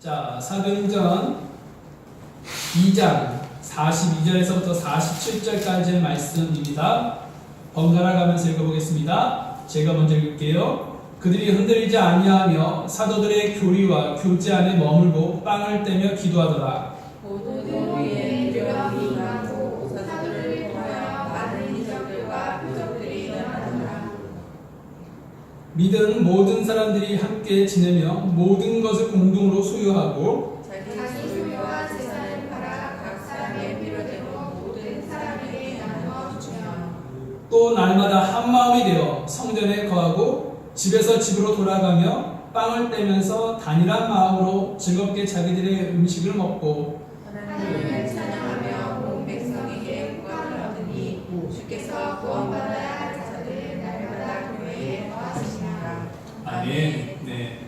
자, 사도행전 2장 42절에서부터 47절까지의 말씀입니다. 번갈아 가면서 읽어보겠습니다. 제가 먼저 읽을게요. 그들이 흔들리지 아니하며 사도들의 교리와 교제 안에 머물고 빵을 떼며 기도하더라. 모든 위에 두려움이 임하고 사도들을 통하여 많은 이적들과 표적들이 일어나더라. 믿은 모든 사람들이 함께 지내며 모든 것을 공동으로 소유하고 자기 소유와 재산을 팔아 각 사람의 필요대로 모든 사람에게 나누어 주며 또 날마다 한 마음이 되어 성전에 거하고 집에서 집으로 돌아가며 빵을 떼면서 단일한 마음으로 즐겁게 자기들의 음식을 먹고 하나님을 찬양하며 온 백성에게 구원을 얻으니 주께서 구원받아야 할 자들을 날마다 교회에 더하시니라. 아멘. 네.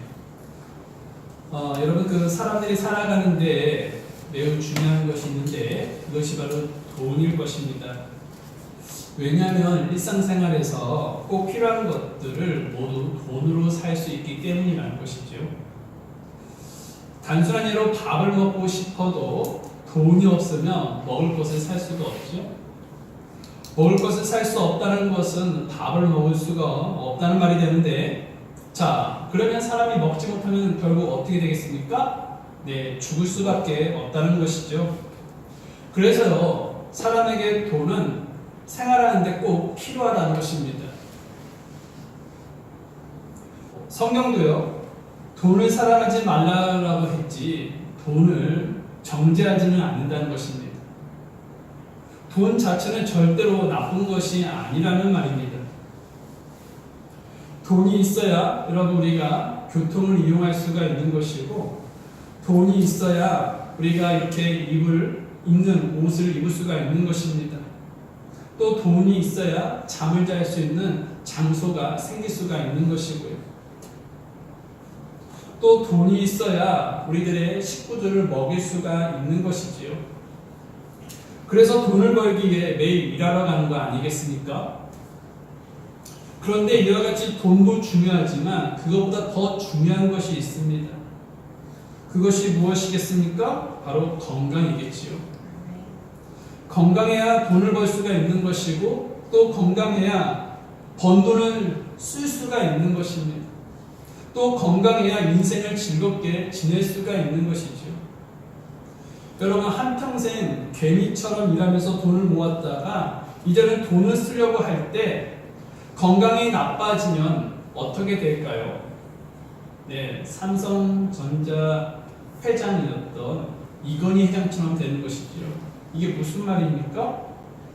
여러분 그 사람들이 살아가는데 매우 중요한 것이 있는데 그것이 바로 돈일 것입니다. 왜냐하면 일상생활에서 꼭 필요한 것들을 모두 돈으로 살 수 있기 때문이라는 것이죠. 단순한 예로 밥을 먹고 싶어도 돈이 없으면 먹을 것을 살 수가 없죠. 먹을 것을 살 수 없다는 것은 밥을 먹을 수가 없다는 말이 되는데, 자, 그러면 사람이 먹지 못하면 결국 어떻게 되겠습니까? 네, 죽을 수밖에 없다는 것이죠. 그래서요, 사람에게 돈은 생활하는데 꼭 필요하다는 것입니다. 성경도요, 돈을 사랑하지 말라고 했지 돈을 정죄하지는 않는다는 것입니다. 돈 자체는 절대로 나쁜 것이 아니라는 말입니다. 돈이 있어야 여러분 우리가 교통을 이용할 수가 있는 것이고, 돈이 있어야 우리가 이렇게 입는 옷을 입을 수가 있는 것입니다. 또 돈이 있어야 잠을 잘 수 있는 장소가 생길 수가 있는 것이고요. 또 돈이 있어야 우리들의 식구들을 먹일 수가 있는 것이지요. 그래서 돈을 벌기 위해 매일 일하러 가는 거 아니겠습니까? 그런데 이와 같이 돈도 중요하지만 그것보다 더 중요한 것이 있습니다. 그것이 무엇이겠습니까? 바로 건강이겠지요. 건강해야 돈을 벌 수가 있는 것이고, 또 건강해야 번 돈을 쓸 수가 있는 것입니다. 또 건강해야 인생을 즐겁게 지낼 수가 있는 것이죠. 여러분 한평생 개미처럼 일하면서 돈을 모았다가 이제는 돈을 쓰려고 할 때 건강이 나빠지면 어떻게 될까요? 네, 삼성전자 회장이었던 이건희 회장처럼 되는 것이죠. 이게 무슨 말입니까?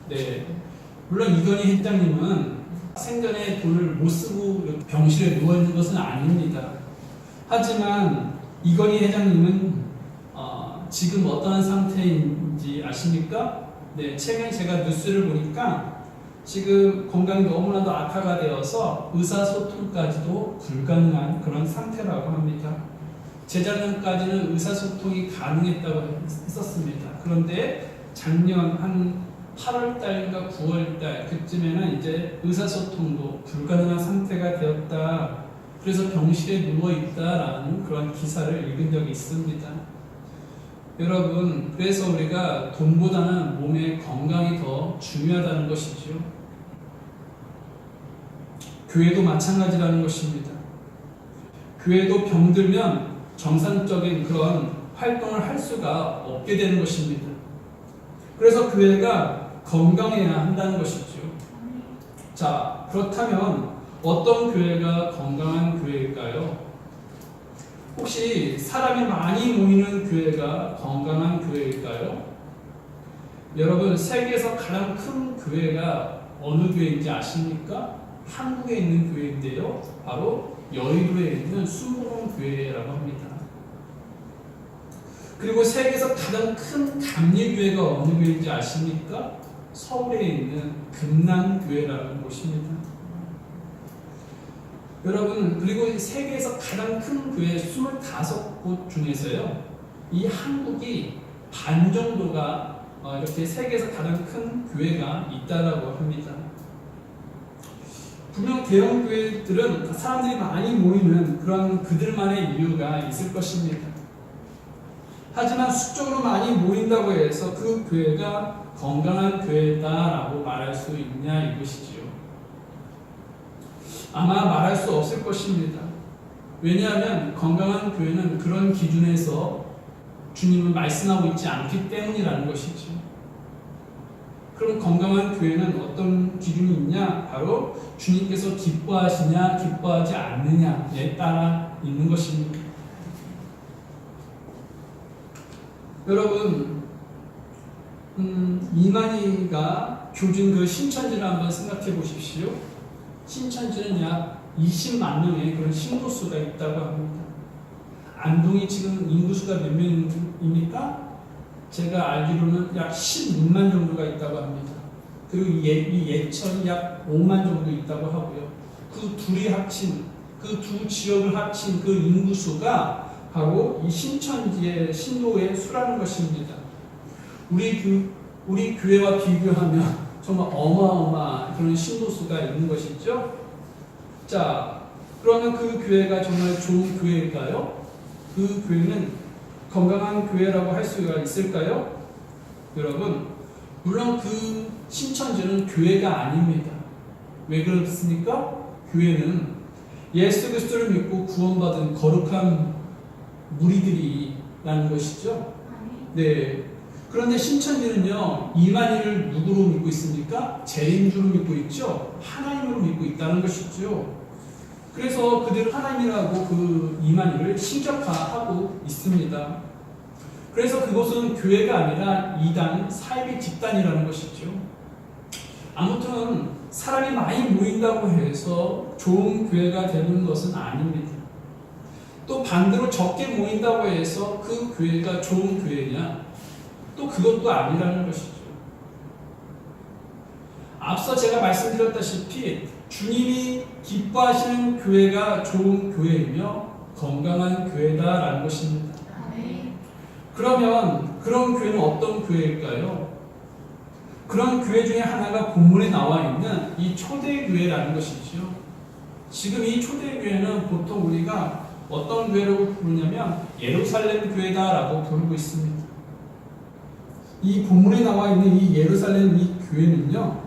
네, 물론 이건희 회장님은 생전에 돈을 못 쓰고 병실에 누워있는 것은 아닙니다. 하지만 이건희 회장님은 지금 어떠한 상태인지 아십니까? 네, 최근에 제가 뉴스를 보니까 지금 건강이 너무나도 악화가 되어서 의사소통까지도 불가능한 그런 상태라고 합니다. 재작년까지는 의사소통이 가능했다고 했었습니다. 그런데 작년 한 8월달인가 9월달 그쯤에는 이제 의사소통도 불가능한 상태가 되었다. 그래서 병실에 누워있다라는 그런 기사를 읽은 적이 있습니다. 여러분, 그래서 우리가 돈보다는 몸의 건강이 더 중요하다는 것이죠. 교회도 마찬가지라는 것입니다. 교회도 병들면 정상적인 그런 활동을 할 수가 없게 되는 것입니다. 그래서 교회가 건강해야 한다는 것이죠. 자, 그렇다면 어떤 교회가 건강한 교회일까요? 혹시 사람이 많이 모이는 교회가 건강한 교회일까요? 여러분, 세계에서 가장 큰 교회가 어느 교회인지 아십니까? 한국에 있는 교회인데요. 바로 여의도에 있는 순복음 교회라고 합니다. 그리고 세계에서 가장 큰 감리교회가 어느 교회인지 아십니까? 서울에 있는 금남교회라는 곳입니다. 여러분, 그리고 세계에서 가장 큰 교회 25곳 중에서요, 이 한국이 반 정도가 이렇게 세계에서 가장 큰 교회가 있다라고 합니다. 분명 대형 교회들은 사람들이 많이 모이는 그런 그들만의 이유가 있을 것입니다. 하지만 수적으로 많이 모인다고 해서 그 교회가 건강한 교회다라고 말할 수 있냐 이것이지요. 아마 말할 수 없을 것입니다. 왜냐하면 건강한 교회는 그런 기준에서 주님은 말씀하고 있지 않기 때문이라는 것이죠. 그럼 건강한 교회는 어떤 기준이 있냐? 바로 주님께서 기뻐하시냐 기뻐하지 않느냐에 따라 있는 것입니다. 여러분, 이만희가 교준 그 신천지를 한번 생각해 보십시오. 신천지는 약 20만 명의 그런 신도수가 있다고 합니다. 안동이 지금 인구수가 몇 명입니까? 제가 알기로는 약 16만 정도가 있다고 합니다. 그리고 이 예천이 약 5만 정도 있다고 하고요. 그 둘이 합친, 그 두 지역을 합친 그 인구수가 바로 이 신천지의 신도의 수라는 것입니다. 우리 교회와 비교하면 정말 어마어마한 그런 신도수가 있는 것이죠. 자, 그러면 그 교회가 정말 좋은 교회일까요? 그 교회는 건강한 교회라고 할 수가 있을까요? 여러분, 물론 그 신천지는 교회가 아닙니다. 왜 그렇습니까? 교회는 예수 그리스도를 믿고 구원받은 거룩한 무리들이라는 것이죠. 네. 그런데 신천지는요, 이만희를 누구로 믿고 있습니까? 재림주로 믿고 있죠. 하나님으로 믿고 있다는 것이죠. 그래서 그들은 하나님이라고 그 이만희를 신격화하고 있습니다. 그래서 그것은 교회가 아니라 이단, 사이비 집단이라는 것이죠. 아무튼 사람이 많이 모인다고 해서 좋은 교회가 되는 것은 아닙니다. 또 반대로 적게 모인다고 해서 그 교회가 좋은 교회냐? 또 그것도 아니라는 것이죠. 앞서 제가 말씀드렸다시피 주님이 기뻐하시는 교회가 좋은 교회이며 건강한 교회다라는 것입니다. 그러면 그런 교회는 어떤 교회일까요? 그런 교회 중에 하나가 본문에 나와 있는 이 초대교회라는 것이죠. 지금 이 초대교회는 보통 우리가 어떤 교회라고 부르냐면 예루살렘 교회다라고 부르고 있습니다. 이 본문에 나와 있는 이 예루살렘 이 교회는요,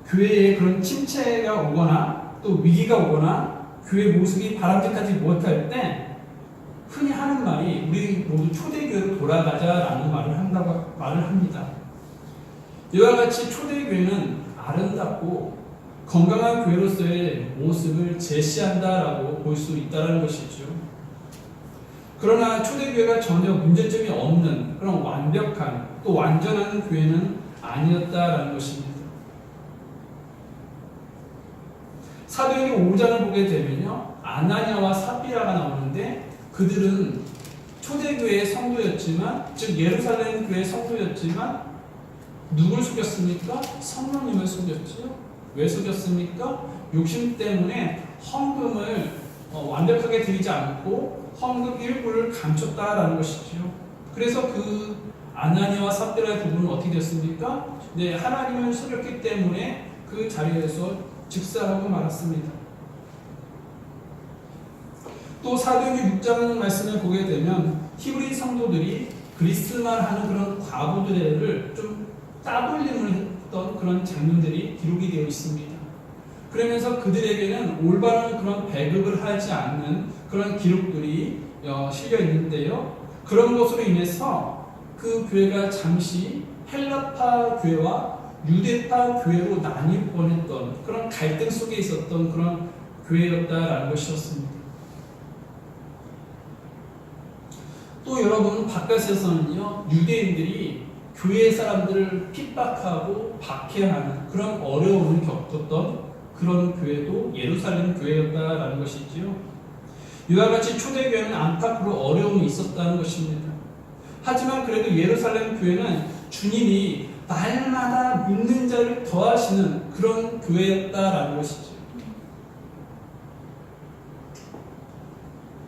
교회에 그런 침체가 오거나 또 위기가 오거나 교회 모습이 바람직하지 못할 때 흔히 하는 말이 우리 모두 초대교회로 돌아가자라는 말을 합니다. 이와 같이 초대교회는 아름답고 건강한 교회로서의 모습을 제시한다라고 볼 수 있다는 것이죠. 그러나 초대교회가 전혀 문제점이 없는 그런 완벽한 또 완전한 교회는 아니었다라는 것입니다. 사도행전 5장을 보게 되면요, 아나니아와 삽비라가 나오는데 그들은 초대교회의 성도였지만, 즉 예루살렘 교회의 성도였지만 누굴 속였습니까? 성령님을 속였죠. 왜 속였습니까? 욕심 때문에 헌금을 완벽하게 드리지 않고 헌금 일부를 감췄다라는 것이죠. 그래서 그 아나니아와 삽비라의 부분은 어떻게 됐습니까? 네, 하나님을 속였기 때문에 그 자리에서 즉사하고 말았습니다. 또 사도행전 6장 말씀을 보게 되면 히브리 성도들이 그리스말 하는 그런 과부들을 좀 따돌림을 했던 그런 장면들이 기록이 되어 있습니다. 그러면서 그들에게는 올바른 그런 배급을 하지 않는 그런 기록들이 실려 있는데요. 그런 것으로 인해서 그 교회가 잠시 헬라파 교회와 유대파 교회로 나뉠 뻔했던 그런 갈등 속에 있었던 그런 교회였다라는 것이었습니다. 또 여러분, 바깥에서는요, 유대인들이 교회 사람들을 핍박하고 박해하는 그런 어려움을 겪었던 그런 교회도 예루살렘 교회였다라는 것이지요. 이와 같이 초대교회는 안팎으로 어려움이 있었다는 것입니다. 하지만 그래도 예루살렘 교회는 주님이 날마다 믿는 자를 더하시는 그런 교회였다라는 것이죠.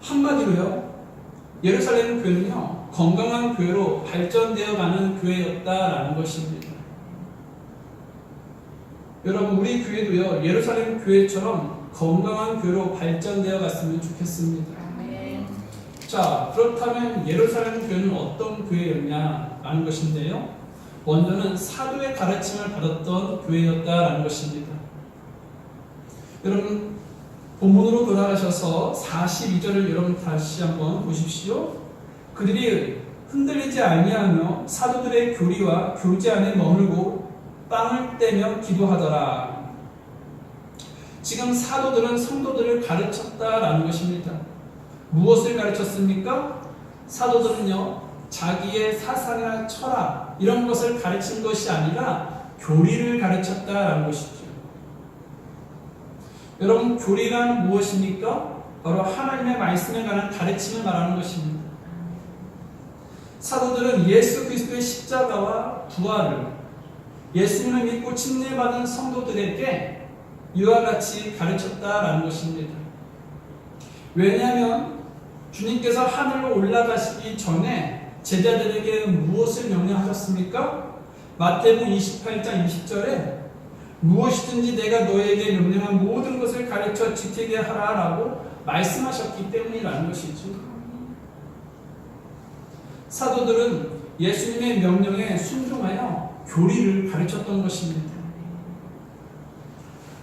한마디로요, 예루살렘 교회는요, 건강한 교회로 발전되어 가는 교회였다라는 것입니다. 여러분, 우리 교회도요, 예루살렘 교회처럼 건강한 교회로 발전되어 갔으면 좋겠습니다. 자, 그렇다면 예루살렘 교회는 어떤 교회였냐라는 것인데요. 먼저는 사도의 가르침을 받았던 교회였다라는 것입니다. 여러분 본문으로 돌아가셔서 42절을 여러분 다시 한번 보십시오. 그들이 흔들리지 아니하며 사도들의 교리와 교제 안에 머물고 빵을 떼며 기도하더라. 지금 사도들은 성도들을 가르쳤다라는 것입니다. 무엇을 가르쳤습니까? 사도들은요, 자기의 사상이나 철학 이런 것을 가르친 것이 아니라 교리를 가르쳤다라는 것이죠. 여러분, 교리란 무엇입니까? 바로 하나님의 말씀에 관한 가르침을 말하는 것입니다. 사도들은 예수 그리스도의 십자가와 부활을 예수님을 믿고 침례받은 성도들에게 이와 같이 가르쳤다라는 것입니다. 왜냐하면 주님께서 하늘로 올라가시기 전에 제자들에게 무엇을 명령하셨습니까? 마태복음 28장 20절에 무엇이든지 내가 너에게 명령한 모든 것을 가르쳐 지키게 하라라고 말씀하셨기 때문이라는 것이죠. 사도들은 예수님의 명령에 순종하여 교리를 가르쳤던 것입니다.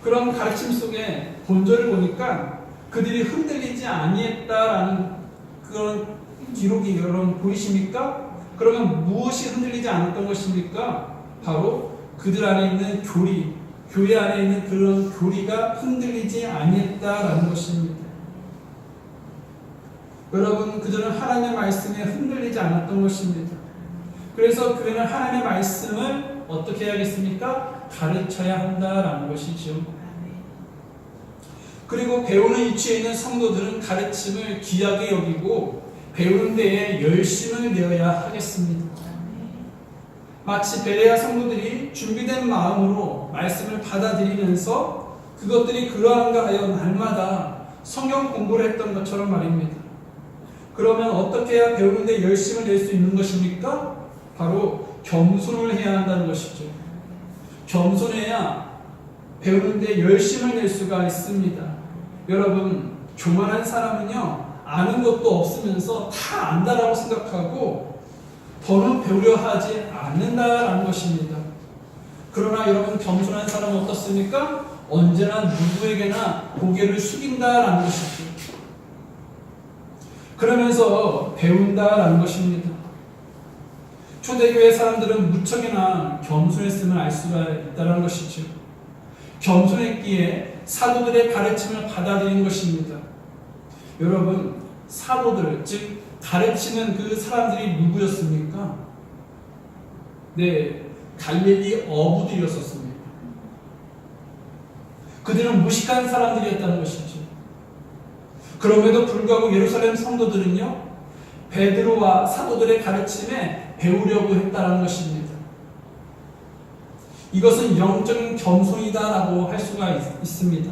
그런 가르침 속에 본절을 보니까 그들이 흔들리지 아니했다라는 그런 기록이 여러분 보이십니까? 그러면 무엇이 흔들리지 않았던 것입니까? 바로 그들 안에 있는 교리, 교회 안에 있는 그런 교리가 흔들리지 아니했다라는 것입니다. 여러분, 그들은 하나님의 말씀에 흔들리지 않았던 것입니다. 그래서 교회는 하나님의 말씀을 어떻게 해야겠습니까? 가르쳐야 한다라는 것이죠. 그리고 배우는 위치에 있는 성도들은 가르침을 귀하게 여기고 배우는 데에 열심을 내어야 하겠습니다. 마치 베레아 성도들이 준비된 마음으로 말씀을 받아들이면서 그것들이 그러한가 하여 날마다 성경 공부를 했던 것처럼 말입니다. 그러면 어떻게 해야 배우는 데 열심을 낼 수 있는 것입니까? 바로 겸손을 해야 한다는 것이죠. 겸손해야 배우는 데 열심을 낼 수가 있습니다. 여러분, 교만한 사람은요, 아는 것도 없으면서 다 안다라고 생각하고 더는 배우려 하지 않는다라는 것입니다. 그러나 여러분, 겸손한 사람은 어떻습니까? 언제나 누구에게나 고개를 숙인다라는 것이죠. 그러면서 배운다라는 것입니다. 초대교회 사람들은 무척이나 겸손했음을 알 수가 있다는 것이죠. 겸손했기에 사도들의 가르침을 받아들인 것입니다. 여러분, 사도들, 즉 가르치는 그 사람들이 누구였습니까? 네, 갈릴리 어부들이었습니다. 그들은 무식한 사람들이었다는 것이죠. 그럼에도 불구하고 예루살렘 성도들은요, 베드로와 사도들의 가르침에 배우려고 했다는 것입니다. 이것은 영적인 겸손이다라고 할 수가 있습니다.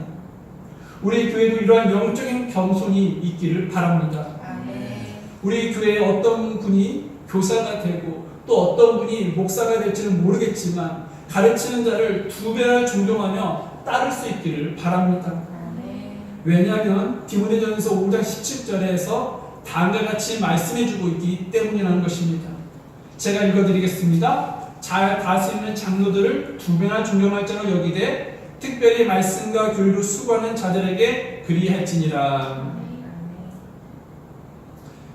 우리 교회도 이러한 영적인 겸손이 있기를 바랍니다. 우리 교회에 어떤 분이 교사가 되고 또 어떤 분이 목사가 될지는 모르겠지만 가르치는 자를 2배나 존경하며 따를 수 있기를 바랍니다. 왜냐하면 디모데전서 5장 17절에서 다음과 같이 말씀해주고 있기 때문이라는 것입니다. 제가 읽어드리겠습니다. 잘 다스리는 장로들을 2배나 존경할 자로 여기되 특별히 말씀과 교리로 수고하는 자들에게 그리할지니라.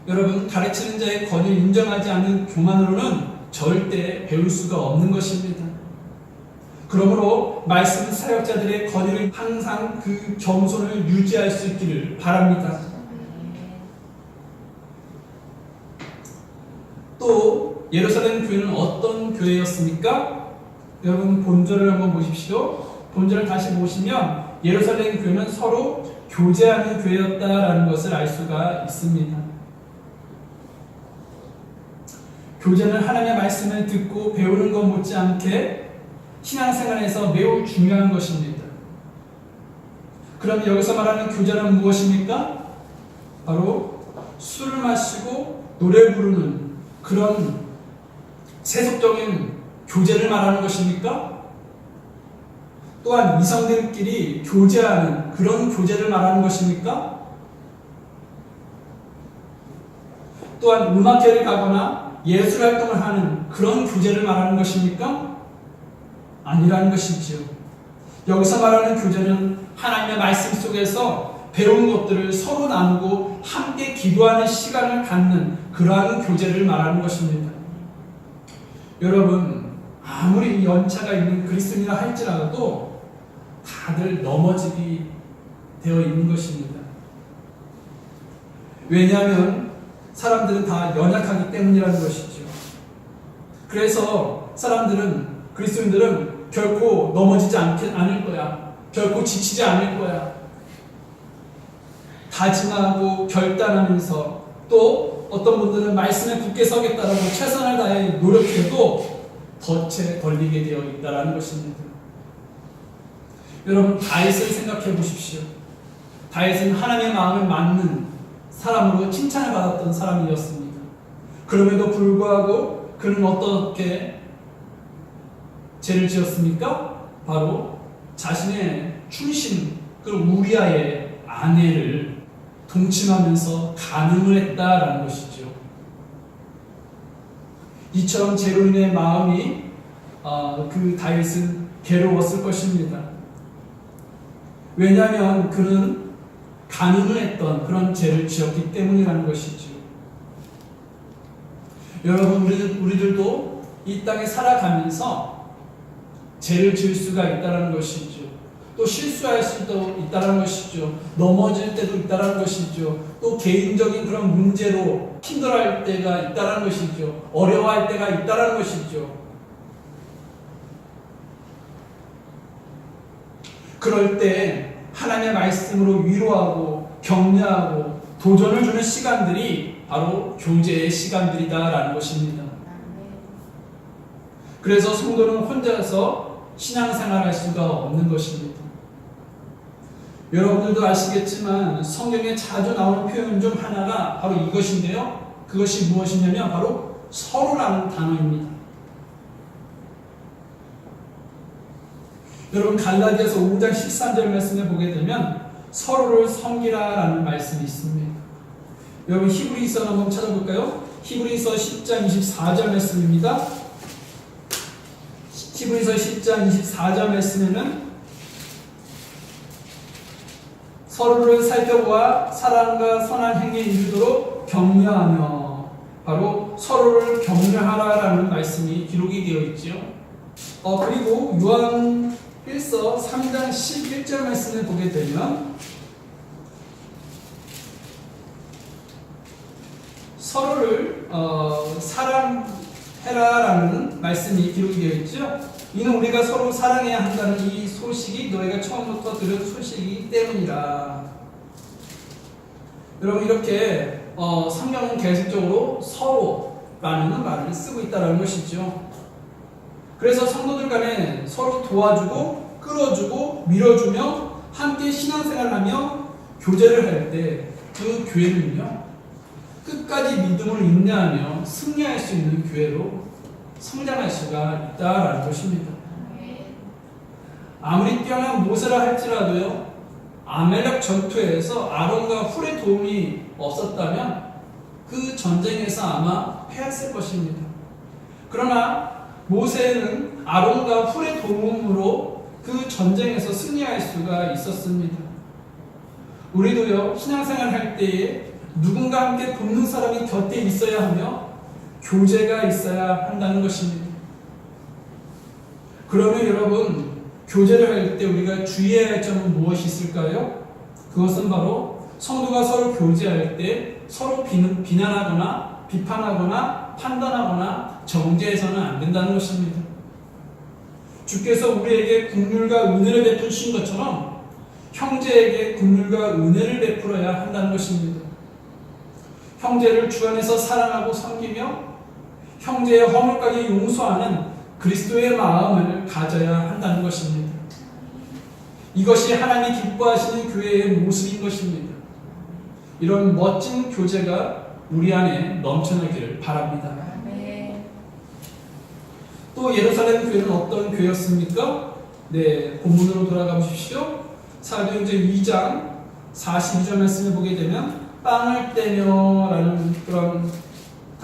여러분, 가르치는 자의 권위를 인정하지 않는 교만으로는 절대 배울 수가 없는 것입니다. 그러므로 말씀 사역자들의 권위를 항상 그 겸손을 유지할 수 있기를 바랍니다. 또 예루살렘 교회는 어떤 교회였습니까? 여러분, 본절을 한번 보십시오. 본절을 다시 보시면 예루살렘 교회는 서로 교제하는 교회였다라는 것을 알 수가 있습니다. 교제는 하나님의 말씀을 듣고 배우는 것 못지않게 신앙생활에서 매우 중요한 것입니다. 그럼 여기서 말하는 교제는 무엇입니까? 바로 술을 마시고 노래 부르는 그런 세속적인 교제를 말하는 것입니까? 또한 이성들끼리 교제하는 그런 교제를 말하는 것입니까? 또한 음악회를 가거나 예술 활동을 하는 그런 교제를 말하는 것입니까? 아니라는 것이지요. 여기서 말하는 교제는 하나님의 말씀 속에서 배운 것들을 서로 나누고 함께 기도하는 시간을 갖는 그러한 교제를 말하는 것입니다. 여러분, 아무리 연차가 있는 그리스도인이라 할지라도 다들 넘어지게 되어 있는 것입니다. 왜냐하면 사람들은 다 연약하기 때문이라는 것이죠. 그래서 그리스도인들은 결코 넘어지지 않을 거야. 결코 지치지 않을 거야. 다짐하고 결단하면서 또 어떤 분들은 말씀에 굳게 서겠다라고 최선을 다해 노력해도 덫에 걸리게 되어 있다는 것입니다. 여러분, 다윗을 생각해 보십시오. 다윗은 하나님의 마음을 맞는 사람으로 칭찬을 받았던 사람이었습니다. 그럼에도 불구하고 그는 어떻게 죄를 지었습니까? 바로 자신의 충신, 그 우리아의 아내를 동침하면서 간음을 했다라는 것이죠. 이처럼 죄로 인해 마음이 그 다윗은 괴로웠을 것입니다. 왜냐하면 그는 간음을 했던 그런 죄를 지었기 때문이라는 것이죠. 여러분, 우리들도 이 땅에 살아가면서 죄를 지을 수가 있다는 것이죠. 또 실수할 수도 있다는 것이죠. 넘어질 때도 있다는 것이죠. 또 개인적인 그런 문제로 힘들어할 때가 있다는 것이죠. 어려워할 때가 있다는 것이죠. 그럴 때 하나님의 말씀으로 위로하고 격려하고 도전을 주는 시간들이 바로 교제의 시간들이다라는 것입니다. 그래서 성도는 혼자서 신앙생활할 수가 없는 것입니다. 여러분들도 아시겠지만 성경에 자주 나오는 표현 중 하나가 바로 이것인데요. 그것이 무엇이냐면 바로 서로라는 단어입니다. 여러분, 갈라디아서 5장 13절 말씀을 보게 되면 서로를 섬기라라는 말씀이 있습니다. 여러분, 히브리서 한번 찾아볼까요? 히브리서 10장 24절 말씀입니다. 히브리서 10장 24절 말씀에는 서로를 살펴보아 사랑과 선한 행위에 이르도록 격려하며, 바로 서로를 격려하라라는 말씀이 기록이 되어 있죠. 그리고 요한 1서 3장 11절 말씀을 보게 되면 서로를 사랑해라라는 말씀이 기록이 되어 있죠. 이는 우리가 서로 사랑해야 한다는 이 소식이 너희가 처음부터 들은 소식이기 때문이라. 여러분, 이렇게 성경은 계속적으로 서로라는 말을 쓰고 있다는 것이죠. 그래서 성도들 간에 서로 도와주고 끌어주고 밀어주며 함께 신앙생활하며 교제를 할 때 그 교회는요, 끝까지 믿음을 인내하며 승리할 수 있는 교회로 성장할 수가 있다라는 것입니다. 아무리 뛰어난 모세라 할지라도요, 아멜렉 전투에서 아론과 훌의 도움이 없었다면 그 전쟁에서 아마 패했을 것입니다. 그러나 모세는 아론과 훌의 도움으로 그 전쟁에서 승리할 수가 있었습니다. 우리도요, 신앙생활 할 때에 누군가 함께 돕는 사람이 곁에 있어야 하며 교제가 있어야 한다는 것입니다. 그러면 여러분, 교제를 할 때 우리가 주의해야 할 점은 무엇이 있을까요? 그것은 바로 성도가 서로 교제할 때 서로 비난하거나 비판하거나 판단하거나 정죄해서는 안 된다는 것입니다. 주께서 우리에게 긍휼과 은혜를 베푸신 것처럼 형제에게 긍휼과 은혜를 베풀어야 한다는 것입니다. 형제를 주 안에서 사랑하고 섬기며 형제의 허물까지 용서하는 그리스도의 마음을 가져야 한다는 것입니다. 이것이 하나님이 기뻐하시는 교회의 모습인 것입니다. 이런 멋진 교제가 우리 안에 넘쳐나기를 바랍니다. 또 예루살렘 교회는 어떤 교회였습니까? 네, 본문으로 돌아가 보십시오. 사도행전 2장 42절 말씀을 보게 되면 빵을 떼며 라는 그런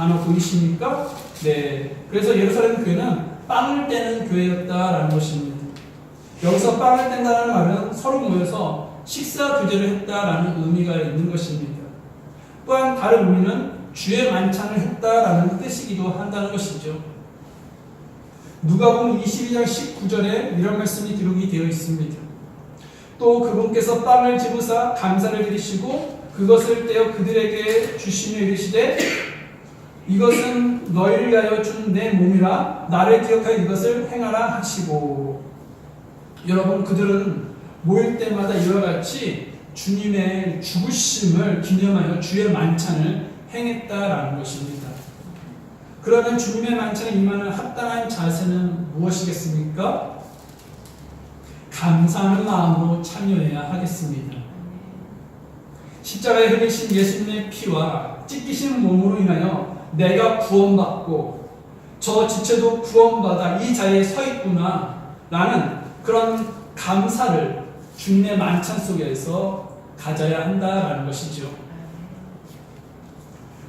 단어 보이십니까? 네. 그래서 예루살렘 교회는 빵을 떼는 교회였다라는 것입니다. 여기서 빵을 뗀다는 말은 서로 모여서 식사 교제를 했다라는 의미가 있는 것입니다. 또한 다른 의미는 주의 만찬을 했다라는 뜻이기도 한다는 것이죠. 누가복음 22장 19절에 이런 말씀이 기록이 되어 있습니다. 또 그분께서 빵을 집으사 감사를 드리시고 그것을 떼어 그들에게 주시며 이르시되 이것은 너희를 위하여 준 내 몸이라 나를 기억하여 이것을 행하라 하시고. 여러분, 그들은 모일 때마다 이와 같이 주님의 죽으심을 기념하여 주의 만찬을 행했다라는 것입니다. 그러면 주님의 만찬에 임하는 합당한 자세는 무엇이겠습니까? 감사하는 마음으로 참여해야 하겠습니다. 십자가에 흘리신 예수님의 피와 찢기신 몸으로 인하여 내가 구원받고 저 지체도 구원받아 이 자리에 서 있구나 라는 그런 감사를 주님의 만찬 속에서 가져야 한다라는 것이죠.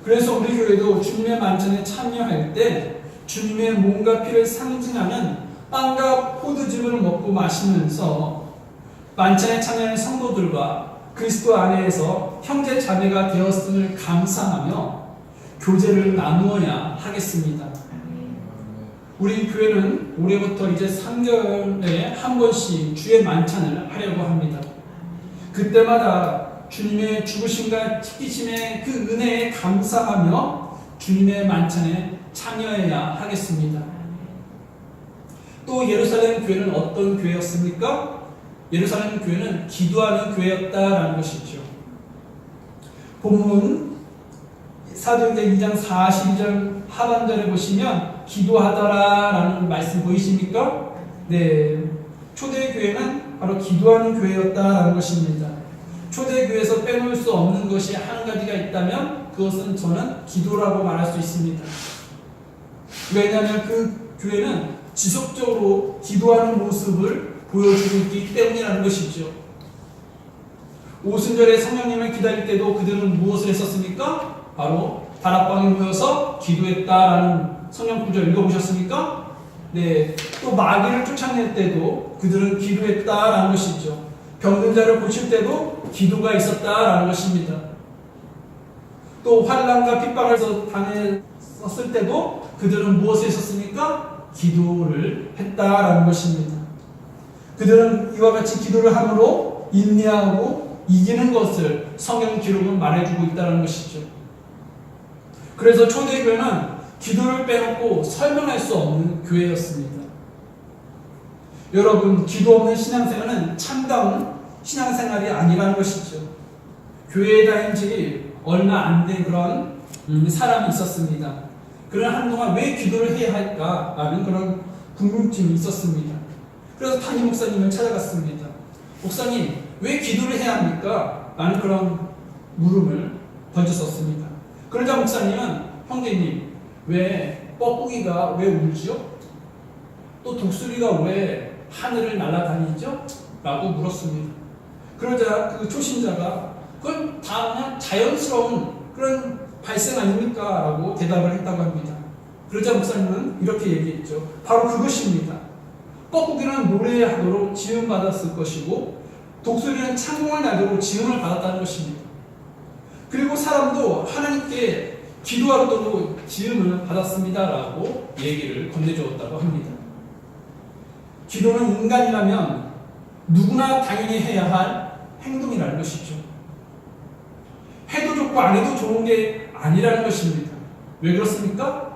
그래서 우리 교회도 주님의 만찬에 참여할 때 주님의 몸과 피를 상징하는 빵과 포도즙을 먹고 마시면서 만찬에 참여하는 성도들과 그리스도 안에서 형제 자매가 되었음을 감사하며 교제를 나누어야 하겠습니다. 우리 교회는 올해부터 이제 3개월에 한 번씩 주의 만찬을 하려고 합니다. 그때마다 주님의 죽으심과 찢기심의 그 은혜에 감사하며 주님의 만찬에 참여해야 하겠습니다. 또 예루살렘 교회는 어떤 교회였습니까? 예루살렘 교회는 기도하는 교회였다라는 것이죠. 본문 사도행전 2장 42절 하반절에 보시면 기도하더라라는 말씀 보이십니까? 네, 초대교회는 바로 기도하는 교회였다라는 것입니다. 초대교회에서 빼놓을 수 없는 것이 한 가지가 있다면 그것은 저는 기도라고 말할 수 있습니다. 왜냐하면 그 교회는 지속적으로 기도하는 모습을 보여주고 있기 때문이라는 것이죠. 오순절에 성령님을 기다릴 때도 그들은 무엇을 했었습니까? 바로 다락방에 모여서 기도했다라는 성경 구절 읽어보셨습니까? 네. 또 마귀를 쫓아낼 때도 그들은 기도했다라는 것이죠. 병든 자를 고칠 때도 기도가 있었다라는 것입니다. 또 환난과 핍박을 당했을 때도 그들은 무엇을 했었습니까? 기도를 했다라는 것입니다. 그들은 이와 같이 기도를 함으로 인내하고 이기는 것을 성경 기록은 말해주고 있다는 것이죠. 그래서 초대교회는 기도를 빼놓고 설명할 수 없는 교회였습니다. 여러분, 기도 없는 신앙생활은 참다운 신앙생활이 아니라는 것이죠. 교회에 다닌 지 얼마 안 된 그런 사람이 있었습니다. 그러나 한동안 왜 기도를 해야 할까라는 그런 궁금증이 있었습니다. 그래서 담임 목사님을 찾아갔습니다. 목사님, 왜 기도를 해야 합니까? 라는 그런 물음을 던졌었습니다. 그러자 목사님은 형제님, 왜 뻐꾸기가 왜 울지요? 또 독수리가 왜 하늘을 날아다니죠? 라고 물었습니다. 그러자 그 초신자가 그건 다 그냥 자연스러운 그런 발생 아닙니까? 라고 대답을 했다고 합니다. 그러자 목사님은 이렇게 얘기했죠. 바로 그것입니다. 뻐꾸기는 노래하도록 지음받았을 것이고 독수리는 창공을 날도록 지음을 받았다는 것입니다. 그리고 사람도 하나님께 기도하도록 지음을 받았습니다라고 얘기를 건네주었다고 합니다. 기도는 인간이라면 누구나 당연히 해야 할 행동이라는 것이죠. 해도 좋고 안 해도 좋은 게 아니라는 것입니다. 왜 그렇습니까?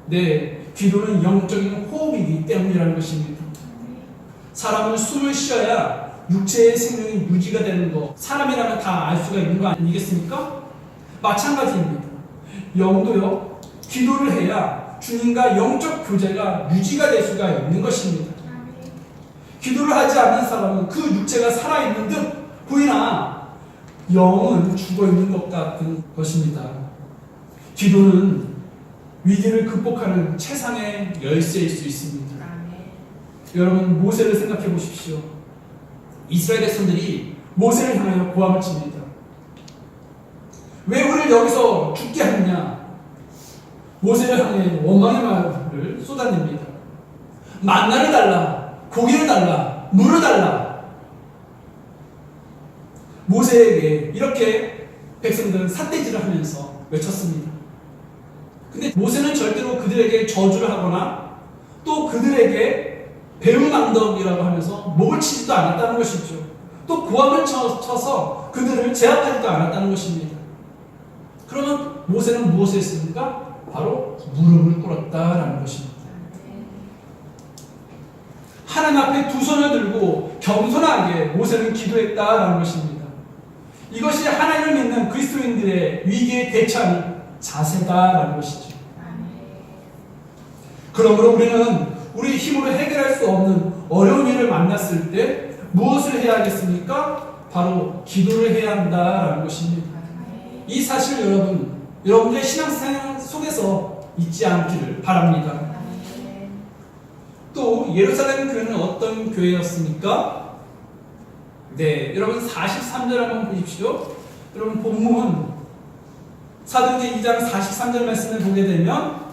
네, 기도는 영적인 호흡이기 때문이라는 것입니다. 사람은 숨을 쉬어야 육체의 생명이 유지가 되는 것, 사람이라면 다 알 수가 있는 거 아니겠습니까? 마찬가지입니다. 영도요, 기도를 해야 주님과 영적 교제가 유지가 될 수가 있는 것입니다. 기도를 하지 않는 사람은 그 육체가 살아있는 듯 보이나 영은 죽어있는 것 같은 것입니다. 기도는 위기를 극복하는 최상의 열쇠일 수 있습니다. 여러분, 모세를 생각해 보십시오. 이스라엘 백성들이 모세를 향하여 고함을 칩니다. 왜 우리를 여기서 죽게 하느냐? 모세를 향해 원망의 말을 쏟아냅니다. 만나를 달라, 고기를 달라, 물을 달라. 모세에게 이렇게 백성들은 삿대질을 하면서 외쳤습니다. 근데 모세는 절대로 그들에게 저주를 하거나 또 그들에게 배은망덕이라고 하면서 목을 치지도 않았다는 것이죠. 또 고함을 쳐서 그들을 제압하지도 않았다는 것입니다. 그러면 모세는 무엇을 했습니까? 바로 무릎을 꿇었다라는 것입니다. 하나님 앞에 두 손을 들고 겸손하게 모세는 기도했다라는 것입니다. 이것이 하나님을 믿는 그리스도인들의 위기에 대처하는 자세다라는 것이죠. 그러므로 우리는 우리 힘으로 해결할 수 없는 어려운 일을 만났을 때 무엇을 해야 하겠습니까? 바로 기도를 해야 한다라는 것입니다. 이 사실 여러분들의 신앙생활 속에서 잊지 않기를 바랍니다. 또 예루살렘 교회는 어떤 교회였습니까? 네, 여러분 43절 한번 보십시오. 여러분 본문 사도행전 2장 43절 말씀을 보게 되면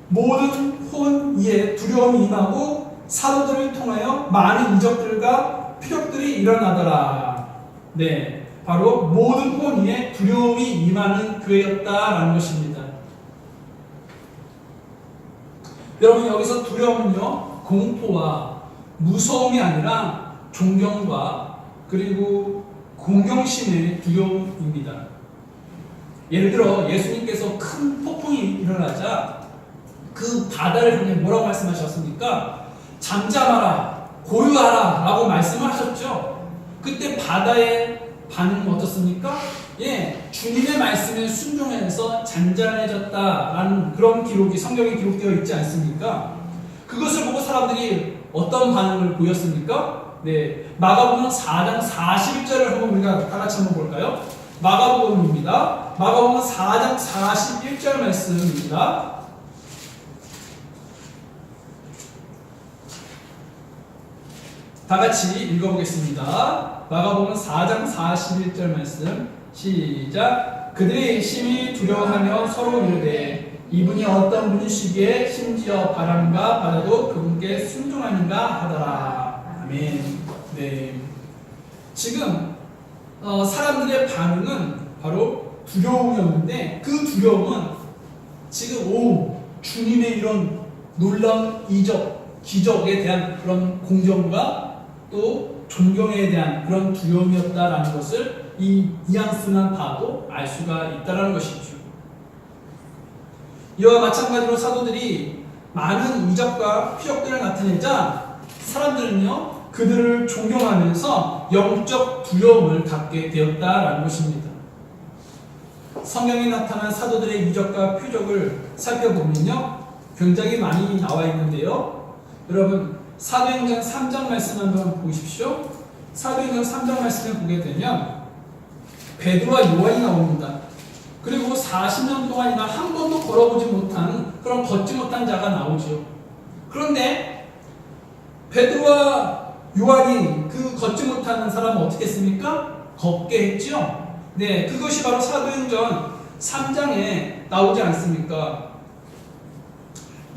모든 혼 이에 두려움이 임하고 사도들을 통하여 많은 이적들과 표적들이 일어나더라. 네, 바로 모든 혼 이에 두려움이 임하는 교회였다라는 것입니다. 여러분 여기서 두려움은요 공포와 무서움이 아니라 존경과 그리고 공경심의 두려움입니다. 예를 들어 예수님께서 큰 폭풍이 일어나자 그 바다를 향해 뭐라고 말씀하셨습니까? 잠잠하라, 고요하라 라고 말씀을 하셨죠. 그때 바다의 반응은 어떻습니까? 주님의 말씀에 순종해서 잔잔해졌다라는 그런 기록이 성경에 기록되어 있지 않습니까? 그것을 보고 사람들이 어떤 반응을 보였습니까? 네, 마가복음 4장 41절을 한번 우리가 다 같이 한번 볼까요? 마가복음입니다. 마가복음 4장 41절 말씀입니다. 다 같이 읽어보겠습니다. 마가복음 4장 41절 말씀 시작. 그들이 심히 두려워하며 서로 이르되 이분이 어떤 분이시기에 심지어 바람과 바다도 그분께 순종하는가 하더라. 아멘. 네. 지금 사람들의 반응은 바로 두려움이었는데 그 두려움은 지금 주님의 이런 놀라운 이적, 기적에 대한 그런 공경과 또 존경에 대한 그런 두려움이었다라는 것을 이 뉘앙스만 봐도 알 수가 있다는 것이죠. 이와 마찬가지로 사도들이 많은 이적과 표적들을 나타내자 사람들은요 그들을 존경하면서 영적 두려움을 갖게 되었다라는 것입니다. 성경에 나타난 사도들의 이적과 표적을 살펴보면요 굉장히 많이 나와 있는데요. 여러분 사도행전 3장 말씀 한번 보십시오. 사도행전 3장 말씀을 보게 되면 베드로와 요한이 나옵니다. 그리고 40년 동안이나 한 번도 걸어보지 못한 그런 걷지 못한 자가 나오죠. 그런데 베드로와 요한이 그 걷지 못하는 사람은 어떻게 했습니까? 걷게 했죠. 네, 그것이 바로 사도행전 3장에 나오지 않습니까?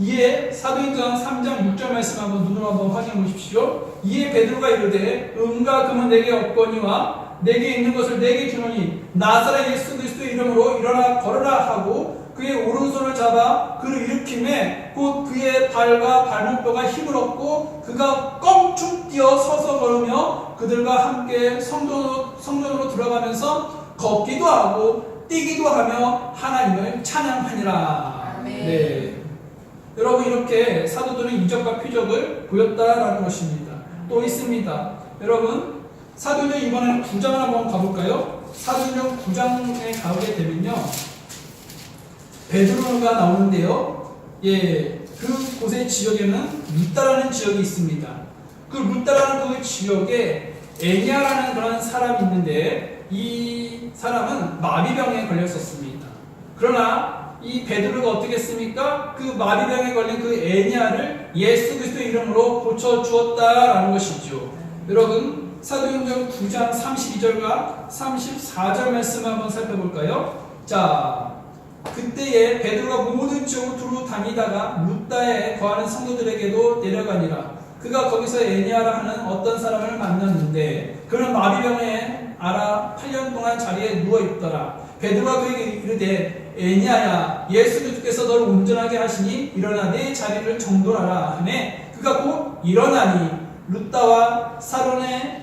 이에 사도행전 3장 6절 말씀 한번 눈으로 한번 확인해 보십시오. 이에 베드로가 이르되 은과 금은 내게 없거니와 내게 있는 것을 내게 주노니 나사렛 예수 그리스도의 이름으로 일어나 걸으라 하고 그의 오른손을 잡아 그를 일으키매 곧 그의 발과 발목뼈가 힘을 얻고 그가 껑충 뛰어 서서 걸으며 그들과 함께 성전으로 들어가면서 걷기도 하고 뛰기도 하며 하나님을 찬양하니라. 네. 여러분 이렇게 사도들은 이적과 표적을 보였다라는 것입니다. 또 있습니다. 여러분 사도행전 이번에는 9장을 한번 가볼까요? 사도행전 9장에 가게 되면요 베드로가 나오는데요. 그 곳의 지역에는 루다라는 지역이 있습니다. 그 루다라는 그 지역에 에냐라는 그런 사람이 있는데 이 사람은 마비병에 걸렸었습니다. 그러나 이 베드로가 어떻게 했습니까? 그 마비병에 걸린 그 에냐를 예수 그리스도의 이름으로 고쳐주었다라는 것이죠. 여러분 사도행전 9장 32절과 34절 말씀 한번 살펴볼까요? 자, 그때에 베드로가 모든 지역을 두루 다니다가 룻다에 거하는 성도들에게도 내려가니라. 그가 거기서 에니아라 하는 어떤 사람을 만났는데 그는 마비병에 앓아 8년 동안 자리에 누워 있더라. 베드로가 그에게 이르되 에니아야, 예수 그리스도께서 너를 온전하게 하시니 일어나 내 자리를 정돈하라 하매 그가 곧 일어나니 룻다와 사론에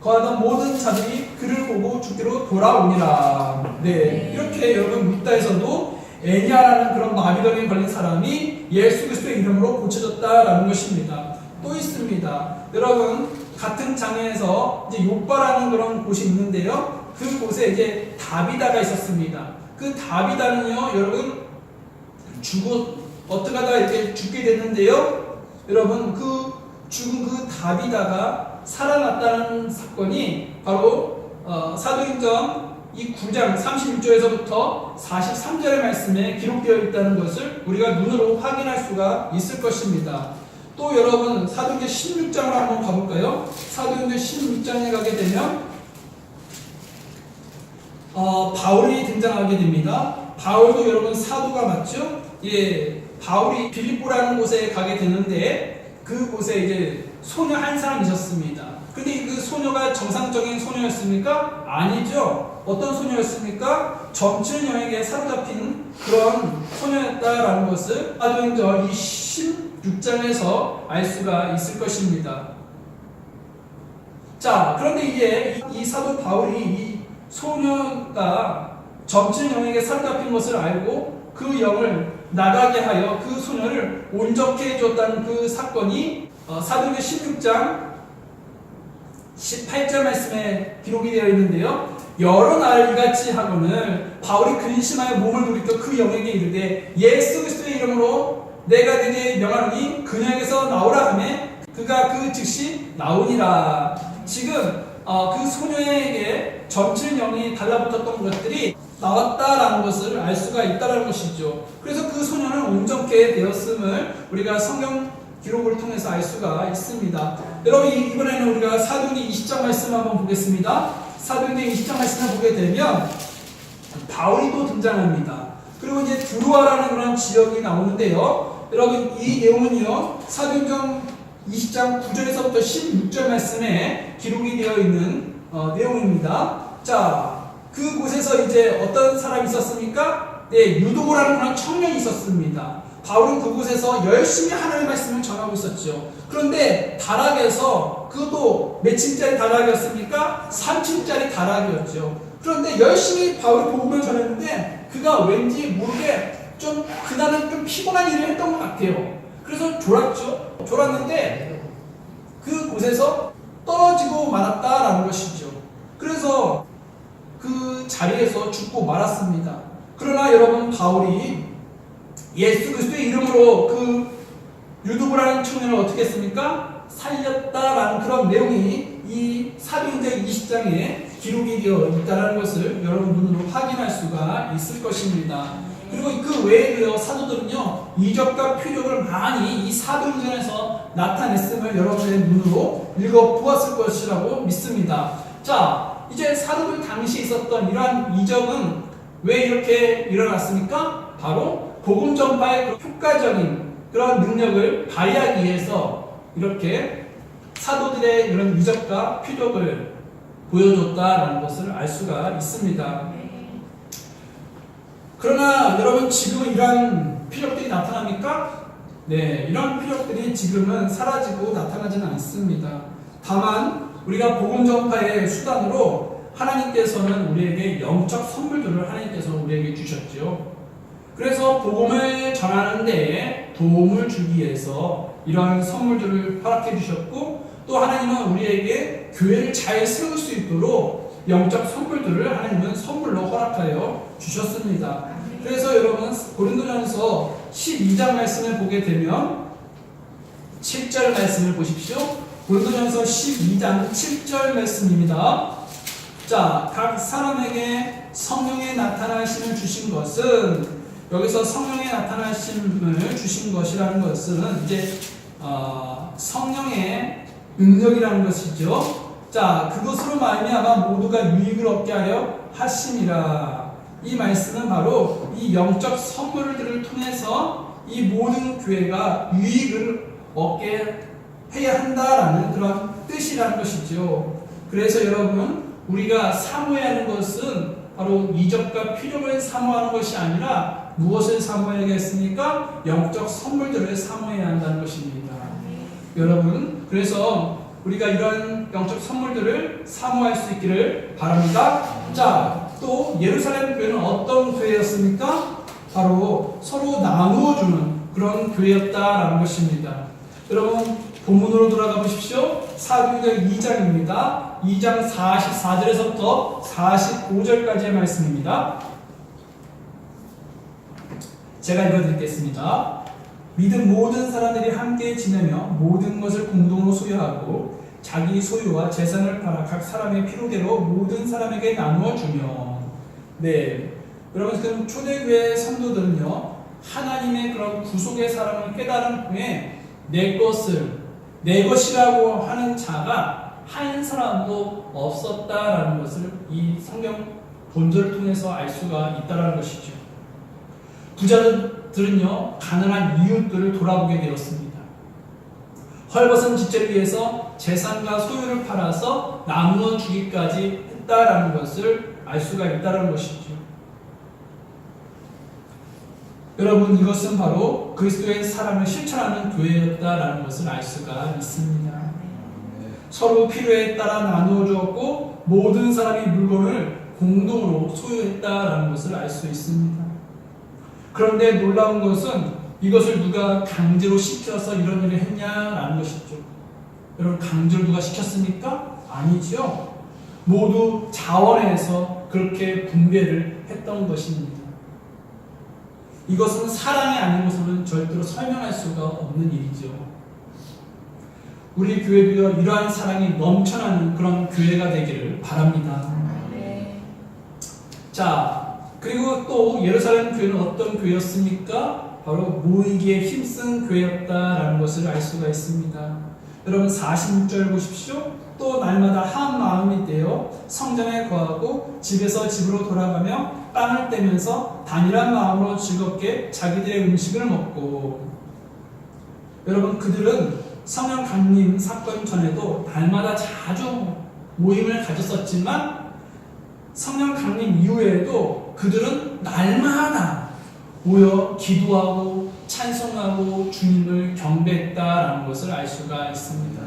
거하던 모든 자들이 그를 보고 주께로 돌아오니라. 네, 이렇게 여러분 룻다에서도 에니아라는 그런 마비병에 걸린 사람이 예수 그리스도의 이름으로 고쳐졌다라는 것입니다. 또 있습니다. 여러분 같은 장에서 이제 욥바라는 그런 곳이 있는데요. 그 곳에 이제 다비다가 있었습니다. 그 다비다는요, 여러분 어떻게 하다가 이렇게 죽게 됐는데요. 여러분 그 죽은 그 다비다가 살아났다는 사건이 바로 사도행전 이 9장 36절에서부터 43절의 말씀에 기록되어 있다는 것을 우리가 눈으로 확인할 수가 있을 것입니다. 또 여러분 사도행전 16장으로 한번 가볼까요? 사도행전 16장에 가게 되면 바울이 등장하게 됩니다. 바울도 여러분 사도가 맞죠? 예, 바울이 빌립보라는 곳에 가게 되는데 그곳에 이제 소녀 한 사람이 있었습니다. 근데 그 소녀가 정상적인 소녀였습니까? 아니죠. 어떤 소녀였습니까? 점칠 여에게 사로잡힌 그런 소녀였다라는 것을 사도행전 16장에서 알 수가 있을 것입니다. 자, 그런데 이제 이 사도 바울이 이 소녀가 점칠 영에게 사로잡힌 것을 알고 그 영을 나가게 하여 그 소녀를 온전케 해줬다는 그 사건이 사도행전 16장 18절 말씀에 기록이 되어 있는데요. 여러 날 이같이 하거늘 바울이 근심하여 몸을 돌이켜 그 영에게 이르되 예수 그리스도의 이름으로 내가 네게 명하노니 그녀에게서 나오라 하매 그가 그 즉시 나오니라. 지금 그 소녀에게 점칠 영이 달라붙었던 것들이 나왔다라는 것을 알 수가 있다는 것이죠. 그래서 그 소녀는 온전케 되었음을 우리가 성경 기록을 통해서 알 수가 있습니다. 여러분 이번에는 우리가 사도행전 20장 말씀 한번 보겠습니다. 사도행전 20장 말씀을 보게 되면 바울이 또 등장합니다. 그리고 이제 드로아라는 그런 지역이 나오는데요. 여러분 이 내용은요 사도행전 20장 9절에서부터 16절 말씀에 기록이 되어 있는 내용입니다. 자, 그곳에서 이제 어떤 사람이 있었습니까? 네, 유도고라는 그런 청년이 있었습니다. 바울은 그곳에서 열심히 하나님의 말씀을 전하고 있었죠. 그런데 다락에서 그것도 몇 층짜리 다락이었습니까? 3층짜리 다락이었죠. 그런데 열심히 바울이 복음을 전했는데 그가 왠지 모르게 좀 그날은 좀 피곤한 일을 했던 것 같아요. 그래서 졸았죠. 졸았는데 그곳에서 떨어지고 말았다라는 것이죠. 그래서 그 자리에서 죽고 말았습니다. 그러나 여러분 바울이 예수 그리스도의 이름으로 그 유두부라는 청년을 어떻게 했습니까? 살렸다라는 그런 내용이 이 사도행전 20장에 기록이 되어 있다는 것을 여러분 눈으로 확인할 수가 있을 것입니다. 그리고 그 외에도요 사도들은요 이적과 표적을 많이 이 사도행전에서 나타냈음을 여러분의 눈으로 읽어보았을 것이라고 믿습니다. 자, 이제 사도들 당시 있었던 이러한 이적은 왜 이렇게 일어났습니까? 바로 복음 전파의 효과적인 그런 능력을 발휘하기 위해서 이렇게 사도들의 이런 이적과 표적을 보여줬다라는 것을 알 수가 있습니다. 그러나 여러분 지금은 이러한 표적들이 나타납니까? 네, 이런 표적들이 지금은 사라지고 나타나지는 않습니다. 다만 우리가 복음 전파의 수단으로 하나님께서는 우리에게 영적 선물들을 하나님께서 우리에게 주셨죠. 그래서 복음을 전하는 데에 도움을 주기 위해서 이러한 선물들을 허락해 주셨고 또 하나님은 우리에게 교회를 잘 세울 수 있도록 영적 선물들을 하나님은 선물로 허락하여 주셨습니다. 그래서 여러분 고린도전서 12장 말씀을 보게 되면 7절 말씀을 보십시오. 고린도전서 12장 7절 말씀입니다. 자, 각 사람에게 성령의 나타나심을 주신 것은 여기서 성령의 나타나심을 주신 것이라는 것은 이제 성령의 능력이라는 것이죠. 자, 그것으로 말미암아 모두가 유익을 얻게 하려 하심이라. 이 말씀은 바로 이 영적 선물들을 통해서 이 모든 교회가 유익을 얻게 해야 한다라는 그런 뜻이라는 것이죠. 그래서 여러분, 우리가 사모해야 하는 것은 바로 이적과 필요를 사모하는 것이 아니라 무엇을 사모해야겠습니까? 영적 선물들을 사모해야 한다는 것입니다. 여러분, 그래서 우리가 이런 영적 선물들을 사모할 수 있기를 바랍니다. 자, 또 예루살렘 교회는 어떤 교회였습니까? 바로 서로 나누어주는 그런 교회였다라는 것입니다. 여러분, 본문으로 돌아가 보십시오. 사도행전 2장입니다. 2장 44절에서부터 45절까지의 말씀입니다. 제가 읽어드리겠습니다. 믿은 모든 사람들이 함께 지내며 모든 것을 공동으로 소유하고 자기 소유와 재산을 팔아 각 사람의 필요대로 모든 사람에게 나누어 주며. 네, 여러분, 그 초대교회 성도들은요, 하나님의 그런 구속의 사랑을 깨달은 후에 내 것이라고 하는 자가 한 사람도 없었다라는 것을 이 성경 본절을 통해서 알 수가 있다라는 것이죠. 부자들은요, 가난한 이웃들을 돌아보게 되었습니다. 헐벗은 지체를 위해서 재산과 소유를 팔아서 나누어 주기까지 했다라는 것을 알 수가 있다라는 것이죠. 여러분, 이것은 바로 그리스도의 사랑을 실천하는 교회였다라는 것을 알 수가 있습니다. 서로 필요에 따라 나누어 주었고 모든 사람이 물건을 공동으로 소유했다라는 것을 알 수 있습니다. 그런데 놀라운 것은 이것을 누가 강제로 시켜서 이런 일을 했냐라는 것이죠. 여러분, 강제로 누가 시켰습니까? 아니지요. 모두 자원해서 그렇게 분배를 했던 것입니다. 이것은 사랑이 아니고서는 절대로 설명할 수가 없는 일이죠. 우리 교회도요, 이러한 사랑이 넘쳐나는 그런 교회가 되기를 바랍니다. 자, 그리고 또 예루살렘 교회는 어떤 교회였습니까? 바로 모이기에 힘쓴 교회였다라는 것을 알 수가 있습니다. 여러분, 46절 보십시오. 또 날마다 한 마음이 되어 성전에 거하고 집에서 집으로 돌아가며 빵을 떼면서 단일한 마음으로 즐겁게 자기들의 음식을 먹고. 여러분, 그들은 성령 강림 사건 전에도 날마다 자주 모임을 가졌었지만 성령 강림 이후에도 그들은 날마다 모여 기도하고 찬송하고 주님을 경배했다라는 것을 알 수가 있습니다.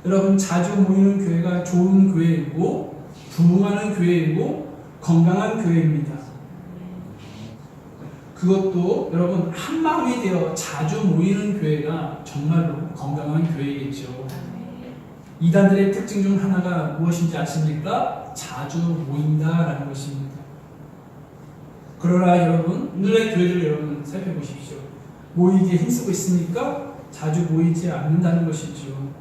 여러분, 자주 모이는 교회가 좋은 교회이고 부흥하는 교회이고 건강한 교회입니다. 그것도 여러분, 한 마음이 되어 자주 모이는 교회가 정말로 건강한 교회이겠죠. 이단들의 특징 중 하나가 무엇인지 아십니까? 자주 모인다라는 것입니다. 그러나 여러분, 오늘의 교회를 여러분 살펴보십시오. 모이기에 힘쓰고 있습니까? 자주 모이지 않는다는 것이죠.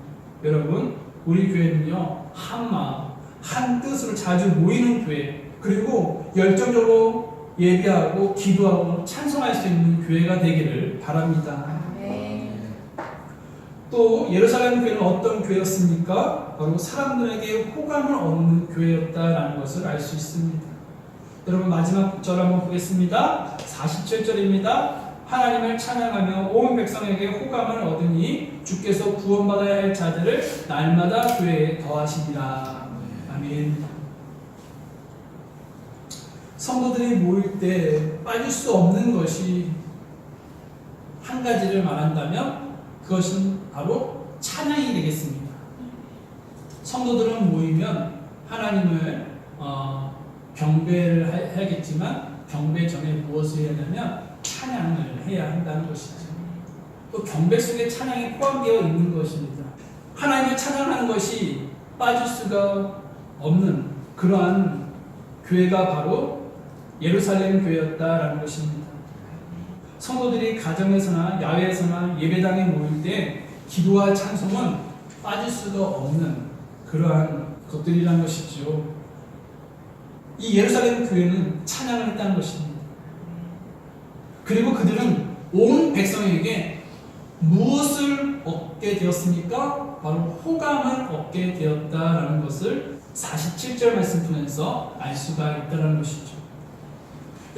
여러분, 우리 교회는요, 한 마음, 한 뜻으로 자주 모이는 교회, 그리고 열정적으로 예배하고 기도하고 찬송할 수 있는 교회가 되기를 바랍니다. 또 예루살렘 교회는 어떤 교회였습니까? 바로 사람들에게 호감을 얻는 교회였다라는 것을 알 수 있습니다. 여러분, 마지막 절 한번 보겠습니다. 47절입니다. 하나님을 찬양하며 온 백성에게 호감을 얻으니 주께서 구원받아야 할 자들을 날마다 교회에 더하시니라. 아멘. 성도들이 모일 때 빠질 수 없는 것이 한 가지를 말한다면 그것은 바로 찬양이 되겠습니다. 성도들은 모이면 하나님을 경배를 해야겠지만 경배 전에 무엇을 해야 하냐면 찬양을 해야 한다는 것이죠. 또 경배 속에 찬양이 포함되어 있는 것입니다. 하나님을 찬양하는 것이 빠질 수가 없는 그러한 교회가 바로 예루살렘 교회였다라는 것입니다. 성도들이 가정에서나 야외에서나 예배당에 모일 때 기도와 찬송은 빠질 수가 없는 그러한 것들이라는 것이죠. 이 예루살렘 교회는 찬양을 했다는 것입니다. 그리고 그들은 온 백성에게 무엇을 얻게 되었습니까? 바로 호감을 얻게 되었다라는 것을 47절 말씀 통해서 알 수가 있다는 것이죠.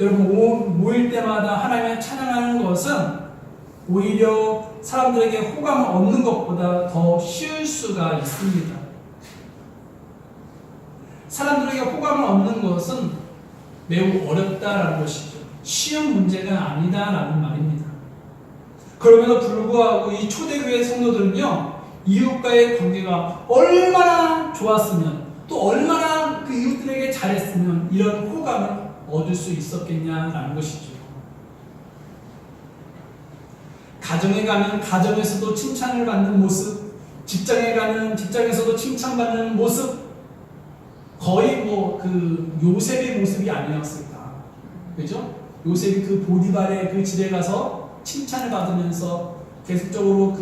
여러분, 모일 때마다 하나님을 찬양하는 것은 오히려 사람들에게 호감을 얻는 것보다 더 쉬울 수가 있습니다. 사람들에게 호감을 얻는 것은 매우 어렵다라는 것이죠. 쉬운 문제가 아니다라는 말입니다. 그럼에도 불구하고 이 초대교회 성도들은요, 이웃과의 관계가 얼마나 좋았으면, 또 얼마나 그 이웃들에게 잘했으면 이런 호감을 얻을 수 있었겠냐라는 것이죠. 가정에 가면 가정에서도 칭찬을 받는 모습, 직장에 가면 직장에서도 칭찬받는 모습, 거의 그 요셉의 모습이 아니었을까, 그죠? 요셉이 그 보디발의 그 집에 가서 칭찬을 받으면서 계속적으로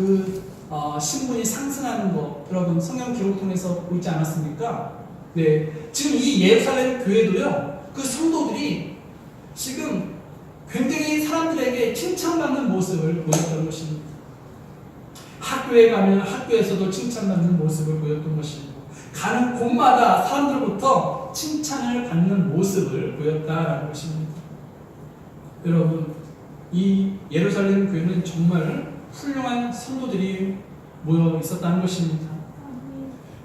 신분이 상승하는 거, 여러분 성경 기록 통해서 보이지 않았습니까? 네, 지금 이 예루살렘 교회도요, 그 성도들이 지금 굉장히 사람들에게 칭찬받는 모습을 보였던 것입니다. 학교에 가면 학교에서도 칭찬받는 모습을 보였던 것이고, 가는 곳마다 사람들로부터 칭찬을 받는 모습을 보였다라는 것입니다. 여러분, 이 예루살렘 교회는 정말 훌륭한 성도들이 모여 있었다는 것입니다.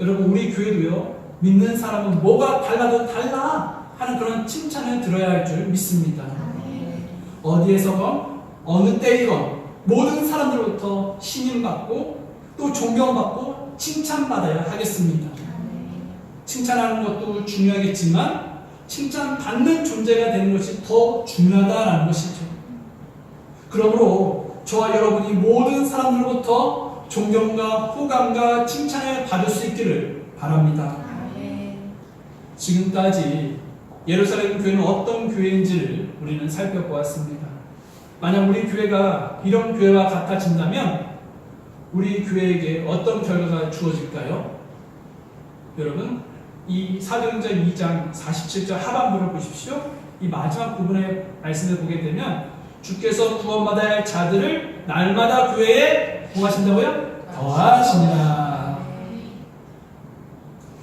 여러분, 우리 교회도요, 믿는 사람은 뭐가 달라도 달라 하는 그런 칭찬을 들어야 할 줄 믿습니다. 어디에서건 어느 때이건 모든 사람들로부터 신임받고 또 존경받고 칭찬받아야 하겠습니다. 칭찬하는 것도 중요하겠지만 칭찬받는 존재가 되는 것이 더 중요하다는 것이죠. 그러므로 저와 여러분이 모든 사람들로부터 존경과 호감과 칭찬을 받을 수 있기를 바랍니다. 지금까지 예루살렘 교회는 어떤 교회인지를 우리는 살펴보았습니다. 만약 우리 교회가 이런 교회와 같아진다면 우리 교회에게 어떤 결과가 주어질까요? 여러분, 이 사도행전 2장 47절 하반부를 보십시오. 이 마지막 부분의 말씀을 보게 되면 주께서 구원받아야 할 자들을 날마다 교회에 뭐 하신다고요? 더하시니라.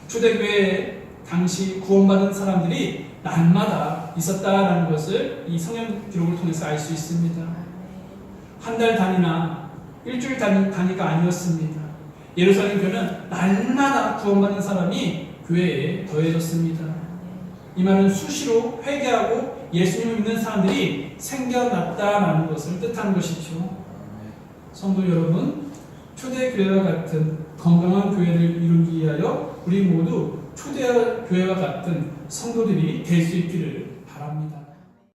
초대교회 당시 구원받은 사람들이 날마다 있었다라는 것을 이 성경 기록을 통해서 알 수 있습니다. 한 달 단위나 일주일 단위가 아니었습니다. 예루살렘 교회는 날마다 구원받는 사람이 교회에 더해졌습니다. 이 말은 수시로 회개하고 예수님을 믿는 사람들이 생겨났다라는 것을 뜻하는 것이죠. 성도 여러분, 초대교회와 같은 건강한 교회를 이루기 위하여 우리 모두 초대교회와 같은 성도들이 될 수 있기를 바랍니다.